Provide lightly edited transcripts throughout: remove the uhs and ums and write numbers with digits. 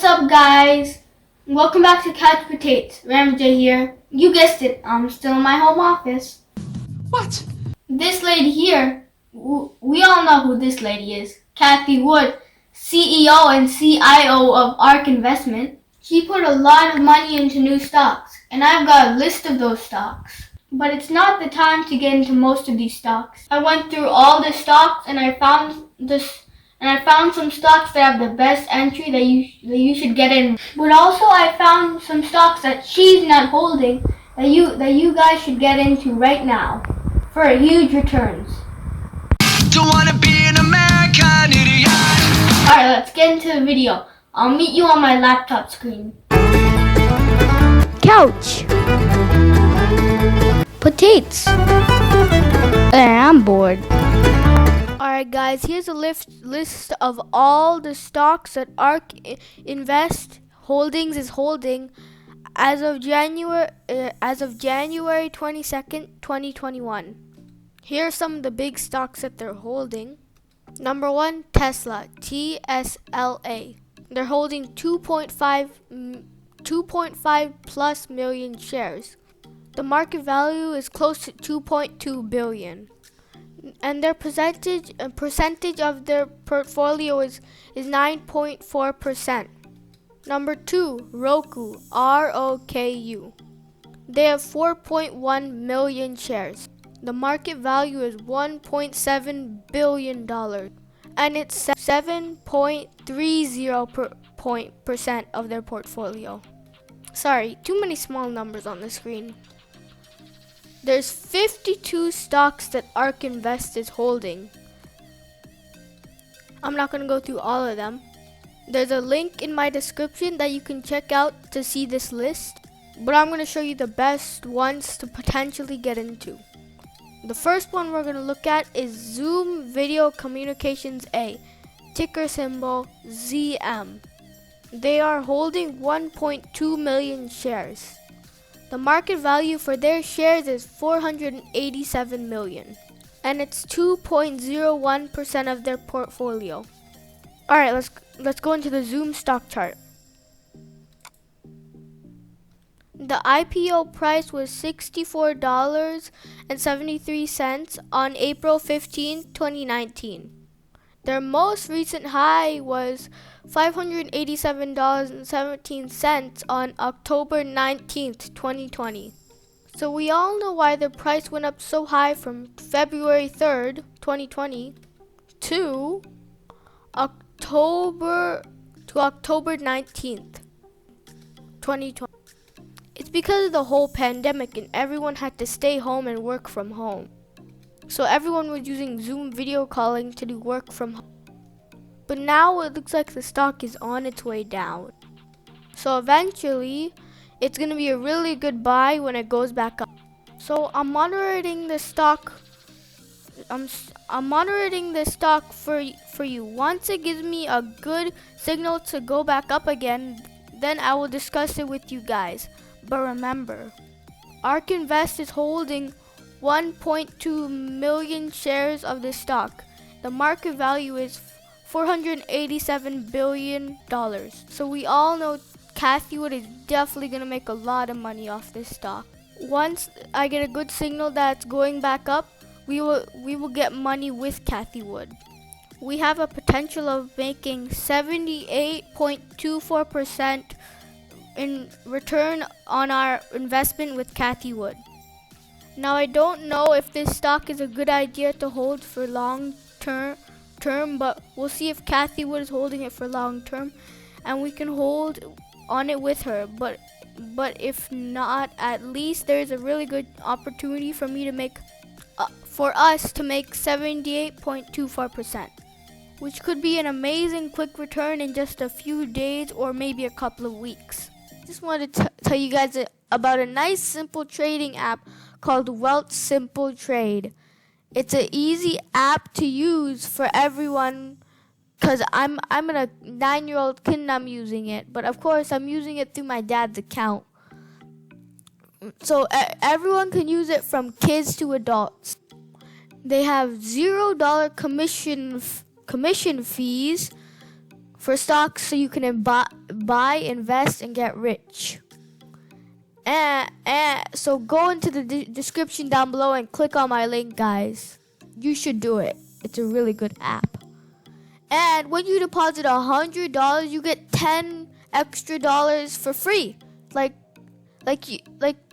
up, guys? Welcome back to CouchPaatates. Ramjay here. You guessed it, I'm still in my home office. What? This lady here, we all know who this lady is. Kathy Wood, CEO and CIO of ARK Investment. She put a lot of money into new stocks, and I've got a list of those stocks. But it's not the time to get into most of these stocks. I went through all the stocks and I found some stocks that have the best entry that you should get in. But also I found some stocks that she's not holding that you guys should get into right now for huge returns. Don't wanna be an American idiot. Alright, let's get into the video. I'll meet you on my laptop screen. Couch. Paatates. I'm bored. Alright guys, here's a list of all the stocks that ARK Invest Holdings is holding as of January 22nd, 2021. Here are some of the big stocks that they're holding. Number 1, Tesla, TSLA. They're holding 2.5 plus million shares. The market value is close to 2.2 billion. And their percentage of their portfolio is 9.4%. Number 2, Roku, ROKU. They have 4.1 million shares. The market value is $1.7 billion, and it's 7.30% of their portfolio. Sorry, too many small numbers on the screen. There's 52 stocks that ARK Invest is holding. I'm not going to go through all of them. There's a link in my description that you can check out to see this list, but I'm going to show you the best ones to potentially get into. The first one we're going to look at is Zoom Video Communications A, ticker symbol ZM. They are holding 1.2 million shares. The market value for their shares is 487 million, and it's 2.01% of their portfolio. Alright, let's go into the Zoom stock chart. The IPO price was $64.73 on April 15, 2019. Their most recent high was $587.17 on October 19th, 2020. So we all know why their price went up so high from February 3rd, 2020 to October 19th, 2020. It's because of the whole pandemic and everyone had to stay home and work from home. So everyone was using Zoom video calling to do work from home. But now it looks like the stock is on its way down. So eventually, it's going to be a really good buy when it goes back up. So I'm monitoring the stock. I'm monitoring this stock for you. Once it gives me a good signal to go back up again, then I will discuss it with you guys. But remember, ARK Invest is holding 1.2 million shares of this stock. The market value is $487 billion. So we all know Kathy Wood is definitely going to make a lot of money off this stock. Once I get a good signal that it's going back up, we will get money with Kathy Wood. We have a potential of making 78.24% in return on our investment with Kathy Wood. Now I don't know if this stock is a good idea to hold for long term, but we'll see if Kathy Wood is holding it for long term, and we can hold on it with her. But if not, at least there's a really good opportunity for me to make, for us to make 78.24%, which could be an amazing quick return in just a few days or maybe a couple of weeks. Just wanted to tell you guys about a nice simple trading app called Wealth Simple Trade. It's an easy app to use for everyone because I'm a 9-year-old kid and I'm using it. But of course, I'm using it through my dad's account. So everyone can use it from kids to adults. They have $0 commission fees for stocks so you can buy, invest, and get rich. So go into the description down below and click on my link, guys. You should do it. It's a really good app. And when you deposit $100, you get 10 extra dollars for free. Like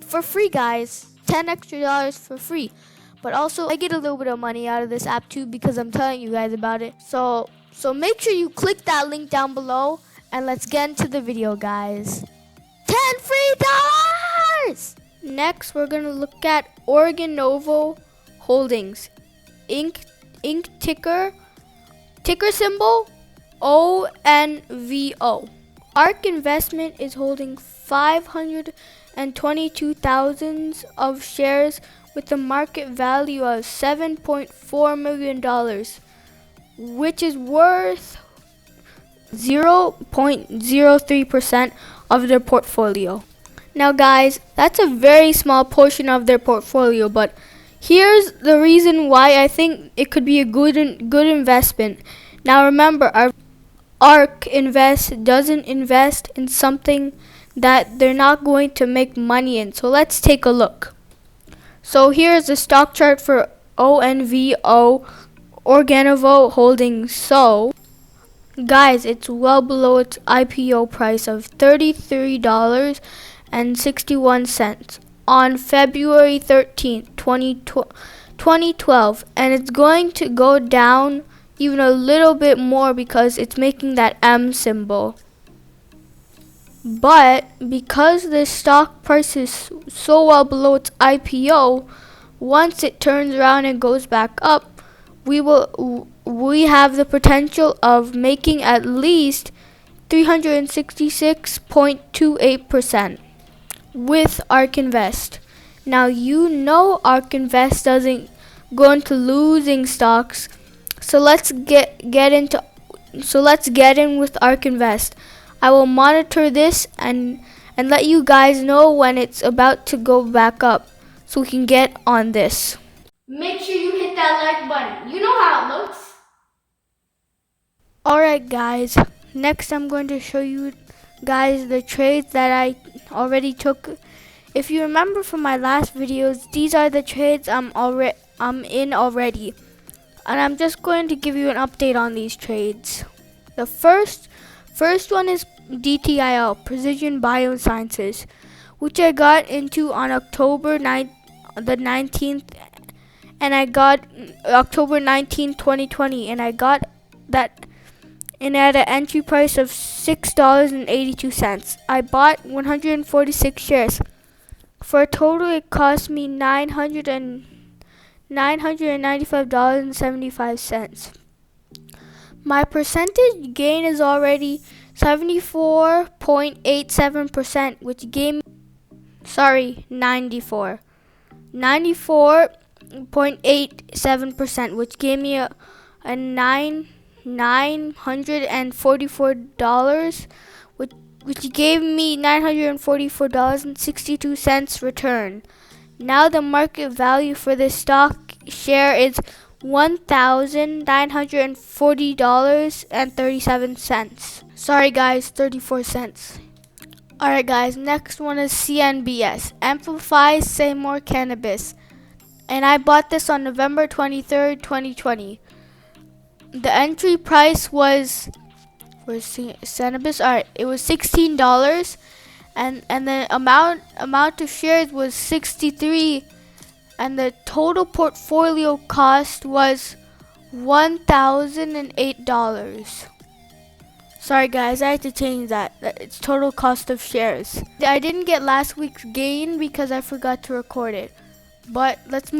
for free, guys. 10 extra dollars for free. But also, I get a little bit of money out of this app too because I'm telling you guys about it. So make sure you click that link down below and let's get into the video, guys. 10 free dollars! Next, we're gonna look at Oregon Novo Holdings. Inc. ticker symbol ONVO. ARK Investment is holding 522,000 of shares with a market value of $7.4 million, which is worth 0.03% of their portfolio. Now, guys, that's a very small portion of their portfolio, but here's the reason why I think it could be a good investment. Now, remember, our ARK doesn't invest in something that they're not going to make money in. So let's take a look. So here's the stock chart for ONVO, Organovo Holdings. So, guys, it's well below its IPO price of $33.61 on February 13th, 2012. And it's going to go down even a little bit more because it's making that M symbol. But because the stock price is so well below its IPO, once it turns around and goes back up, we have the potential of making at least 366.28% with ARK Invest. Now, you know ARK Invest doesn't go into losing stocks, so let's get in with ARK Invest. I will monitor this and let you guys know when it's about to go back up so we can get on this. Make sure you hit that like button. You know how it looks. Alright, guys, next I'm going to show you guys the trades that I already took. If you remember from my last videos, these are the trades I'm in already. And I'm just going to give you an update on these trades. The first one is DTIL, Precision Biosciences, which I got into on October 19th, and I got October 19, 2020, and I got that and at an entry price of $6.82. I bought 146 shares. For a total, it cost me $995.75. My percentage gain is already 74.87%, which gave me 94.87%, which gave me a $944, which gave me $944.62 return. Now the market value for this stock share is $1,940.37. Sorry, guys, 34 cents. Alright, guys, next one is CNBS, Amplify Seymour Cannabis. And I bought this on November 23rd, 2020. The entry price was for cannabis. Alright, it was $16, and the amount of shares was 63, and the total portfolio cost was $1,008. Sorry, guys, I had to change that. It's total cost of shares. I didn't get last week's gain because I forgot to record it. But let's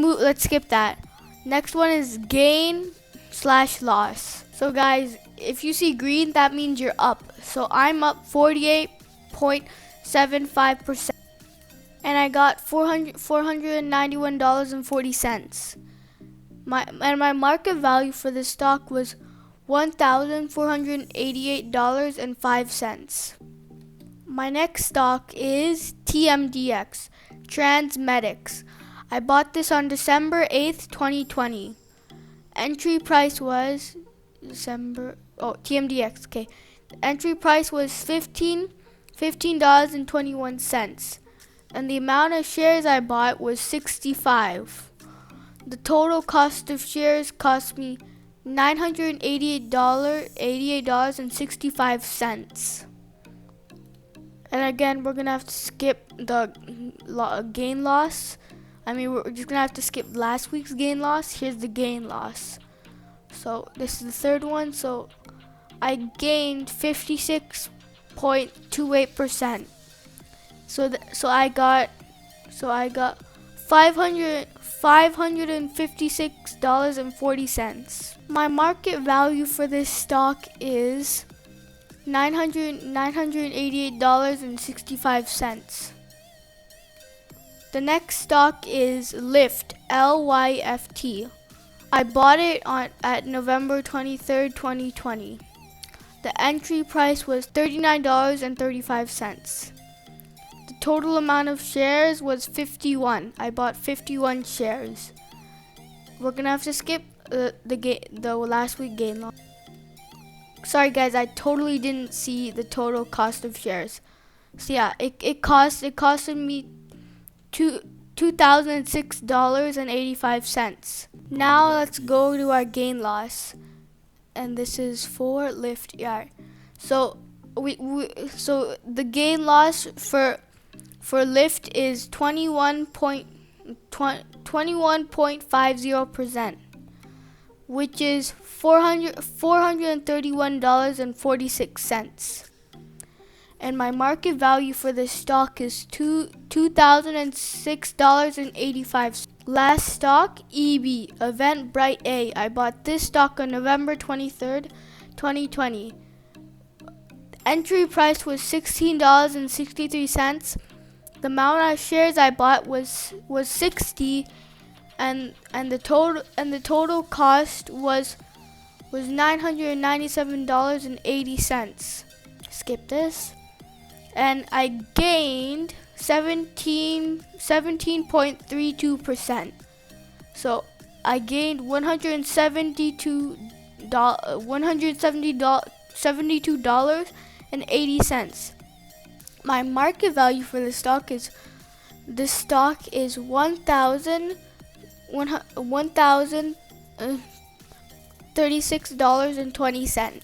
skip that. Next one is gain/loss. So, guys, if you see green, that means you're up. So I'm up 48.75%. And I got $491.40. My market value for this stock was $1,488.05. My next stock is TMDX, Transmedics. I bought this on December 8th, 2020. Entry price was TMDX, okay. Entry price was $15.21, and the amount of shares I bought was 65. The total cost of shares cost me $988.65. And again, we're gonna have to skip the gain loss. We're just gonna have to skip last week's gain loss. Here's the gain loss. So this is the third one. So I gained 56.28%. So I got $556.40. My market value for this stock is $988.65. The next stock is Lyft, LYFT. I bought it at November 23rd, 2020. The entry price was $39.35. The total amount of shares was 51. I bought 51 shares. We're gonna have to skip the last week gain loss. Sorry guys, I totally didn't see the total cost of shares. So yeah, it costed me $2,006.85. Now let's go to our gain loss, and this is for Lyft. Yeah. So so the gain loss for Lyft is 21.50%, which is $431.46. And my market value for this stock is $2,006.85. Last stock, EB, Eventbrite A. I bought this stock on November 23rd, 2020. Entry price was $16.63. The amount of shares I bought was 60, and the total cost was $997.80. Skip this. And I gained 17.32%. So I gained $172.80. My market value for this stock is $1,036.20.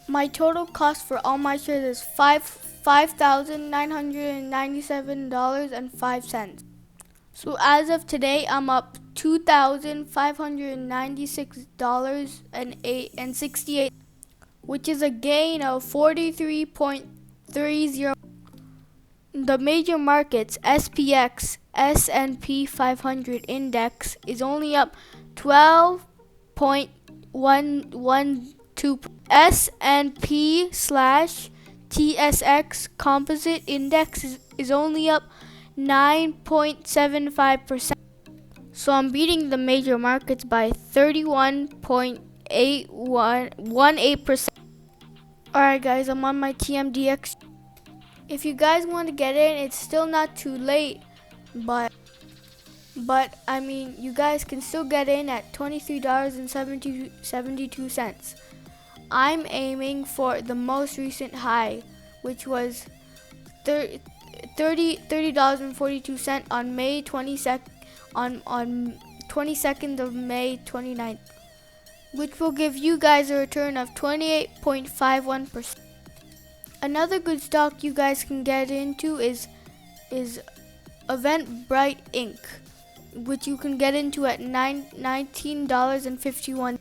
My total cost for all my shares is $5,997.05. So as of today, I'm up $2,596.68, which is a gain of 43.30. The major markets, SPX, S&P 500 index, is only up 12.112. S&P/TSX Composite Index is only up 9.75%. So I'm beating the major markets by 31.818%. Alright guys, I'm on my TMDX. If you guys want to get in, it's still not too late, but you guys can still get in at $23.72. I'm aiming for the most recent high, which was $30.42 on May 22nd, on 22nd of May 29th, which will give you guys a return of 28.51%. Another good stock you guys can get into is Eventbrite Inc., which you can get into at $19.51.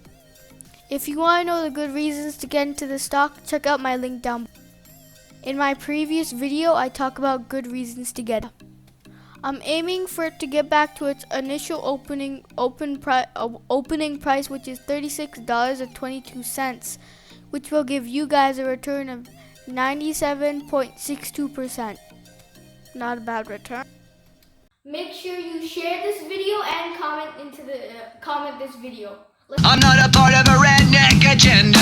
If you want to know the good reasons to get into the stock, check out my link down below. In my previous video, I talk about good reasons to get. I'm aiming for it to get back to its initial opening price, which is $36.22, which will give you guys a return of 97.62%. Not a bad return. Make sure you share this video and comment this video. I'm not a part of a redneck agenda.